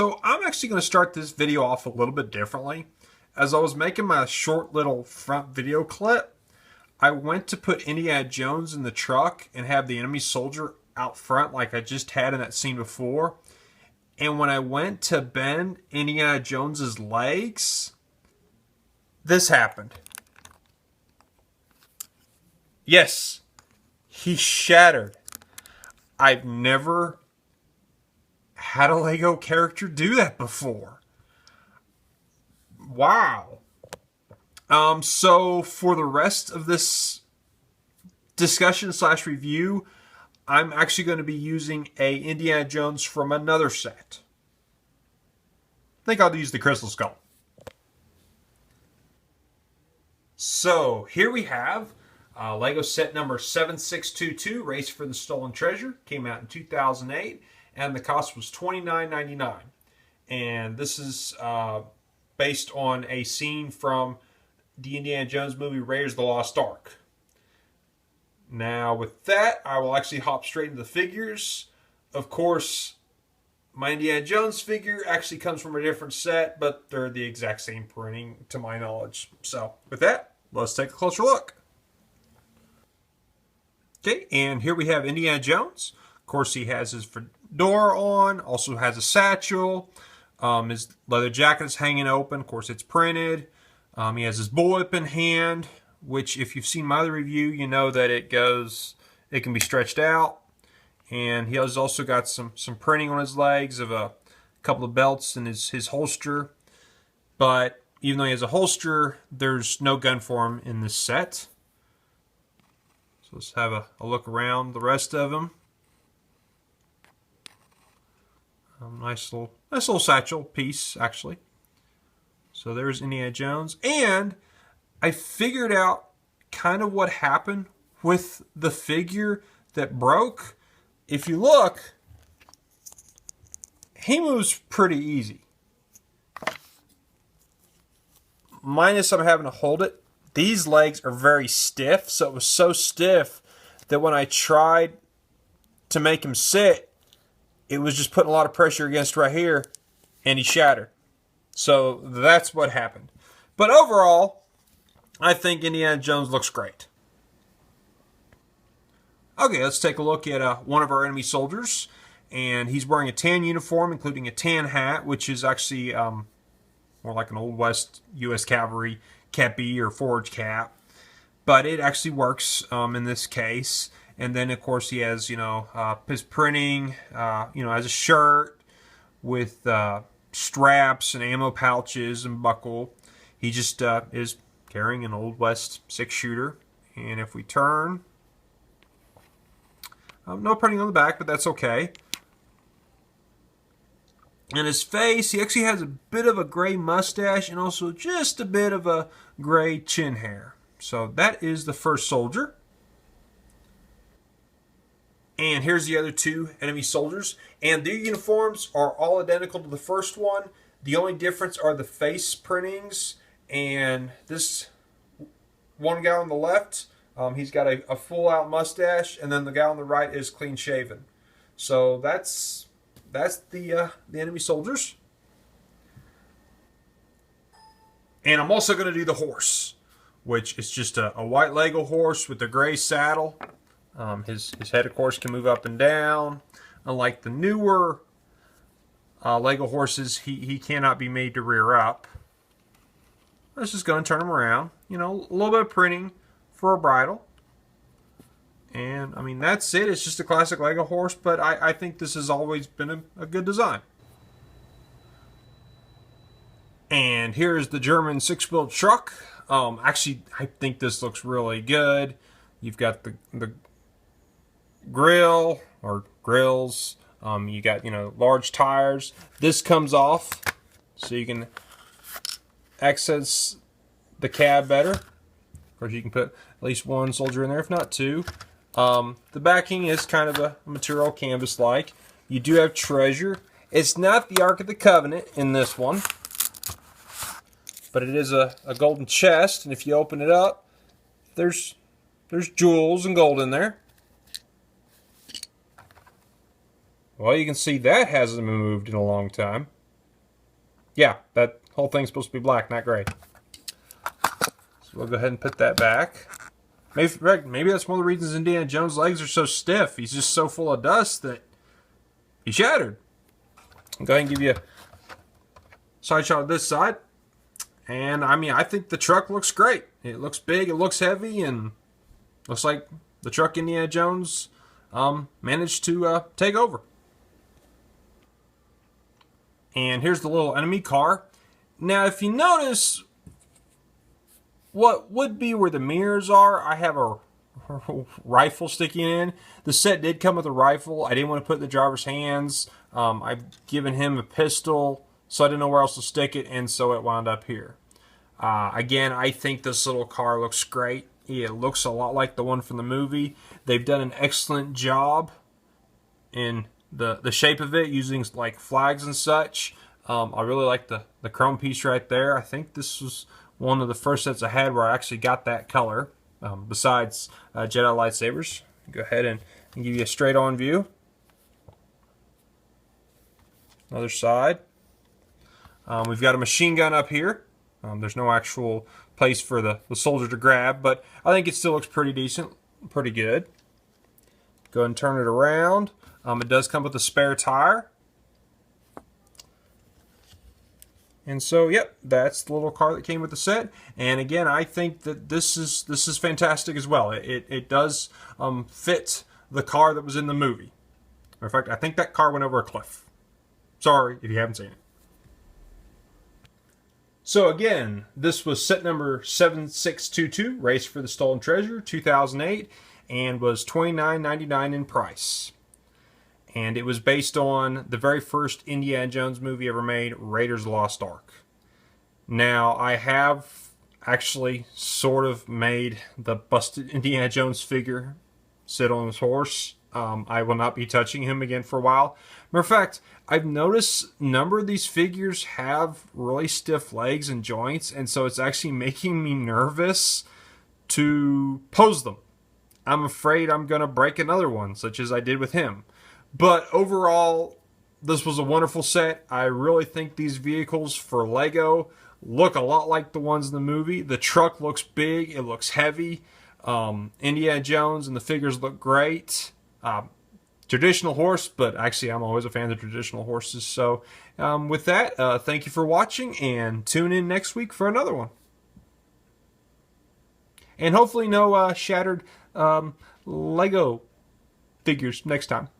So I'm actually going to start this video off a little bit differently. As I was making my short little front video clip, I went to put Indiana Jones in the truck and have the enemy soldier out front like I just had in that scene before. And when I went to bend Indiana Jones's legs, this happened. Yes, he shattered. I've never had a Lego character do that before. Wow. So for the rest of this discussion / review, I'm actually going to be using a Indiana Jones from another set. I think I'll use the Crystal Skull. So here we have Lego set number 7622, Race for the Stolen Treasure. Came out in 2008, and the cost was $29.99. And this is based on a scene from the Indiana Jones movie Raiders of the Lost Ark. Now with that, I will actually hop straight into the figures. Of course, my Indiana Jones figure actually comes from a different set, but they're the exact same printing to my knowledge. So with that, let's take a closer look. Okay, and here we have Indiana Jones. Of course, he has his fedora on, also has a satchel. His leather jacket is hanging open. Of course, it's printed. He has his bullwhip in hand, which if you've seen my other review, you know that it can be stretched out. And he has also got some printing on his legs of a couple of belts in his holster. But even though he has a holster, there's no gun for him in this set. So let's have a look around the rest of them. Nice little satchel piece, actually. So there's Indiana Jones. And I figured out kind of what happened with the figure that broke. If you look, he moves pretty easy. Minus I'm having to hold it. These legs are very stiff, so it was so stiff that when I tried to make him sit, it was just putting a lot of pressure against right here, and he shattered. So that's what happened. But overall, I think Indiana Jones looks great. Okay, let's take a look at one of our enemy soldiers. And he's wearing a tan uniform, including a tan hat, which is actually more like an Old West U.S. Cavalry kepi or forage cap. But it actually works in this case. And then, of course, he has, his printing, has a shirt with straps and ammo pouches and buckle. He just is carrying an Old West 6-shooter. And if we turn, no printing on the back, but that's okay. And his face, he actually has a bit of a gray mustache and also just a bit of a gray chin hair. So that is the first soldier. And here's the other two enemy soldiers. And their uniforms are all identical to the first one. The only difference are the face printings. And this one guy on the left, he's got a full-out mustache. And then the guy on the right is clean-shaven. So that's the enemy soldiers. And I'm also going to do the horse, which is just a white Lego horse with a gray saddle. His head, of course, can move up and down. Unlike the newer Lego horses, he cannot be made to rear up. Let's just go and turn him around. A little bit of printing for a bridle. And, I mean, that's it. It's just a classic Lego horse, but I think this has always been a good design. And here's the German 6-wheel truck. Actually, I think this looks really good. You've got the grill or grills. You got, large tires. This comes off so you can access the cab better. Of course, you can put at least one soldier in there, if not two. The backing is kind of a material canvas-like. You do have treasure. It's not the Ark of the Covenant in this one, but it is a golden chest, and if you open it up, there's jewels and gold in there. Well, you can see that hasn't been moved in a long time. Yeah, that whole thing's supposed to be black, not gray. So we'll go ahead and put that back. Maybe that's one of the reasons Indiana Jones' legs are so stiff. He's just so full of dust that he shattered. I'll go ahead and give you a side shot of this side. And I mean, I think the truck looks great. It looks big, it looks heavy, and looks like the truck Indiana Jones managed to take over. And here's the little enemy car. Now, if you notice, what would be where the mirrors are, I have a rifle sticking in. The set did come with a rifle. I didn't want to put it in the driver's hands. I've given him a pistol, so I didn't know where else to stick it, and so it wound up here. Again, I think this little car looks great. It looks a lot like the one from the movie. They've done an excellent job in the shape of it, using like flags and such. I really like the chrome piece right there. I think this was one of the first sets I had where I actually got that color, besides Jedi lightsabers. Go ahead and give you a straight on view. Other side. We've got a machine gun up here. There's no actual place for the soldier to grab, but I think it still looks pretty decent, pretty good. Go ahead and turn it around. It does come with a spare tire. And so, yep, that's the little car that came with the set. And again, I think that this is fantastic as well. It does fit the car that was in the movie. In fact, I think that car went over a cliff. Sorry if you haven't seen it. So again, this was set number 7622, Race for the Stolen Treasure, 2008, and was $29.99 in price. And it was based on the very first Indiana Jones movie ever made, Raiders of the Lost Ark. Now, I have actually sort of made the busted Indiana Jones figure sit on his horse. I will not be touching him again for a while. Matter of fact, I've noticed a number of these figures have really stiff legs and joints, and so it's actually making me nervous to pose them. I'm afraid I'm going to break another one, such as I did with him. But overall, this was a wonderful set. I really think these vehicles for Lego look a lot like the ones in the movie. The truck looks big. It looks heavy. Indiana Jones and the figures look great. Traditional horse, but actually I'm always a fan of traditional horses. So with that, thank you for watching, and tune in next week for another one. And hopefully no shattered Lego figures next time.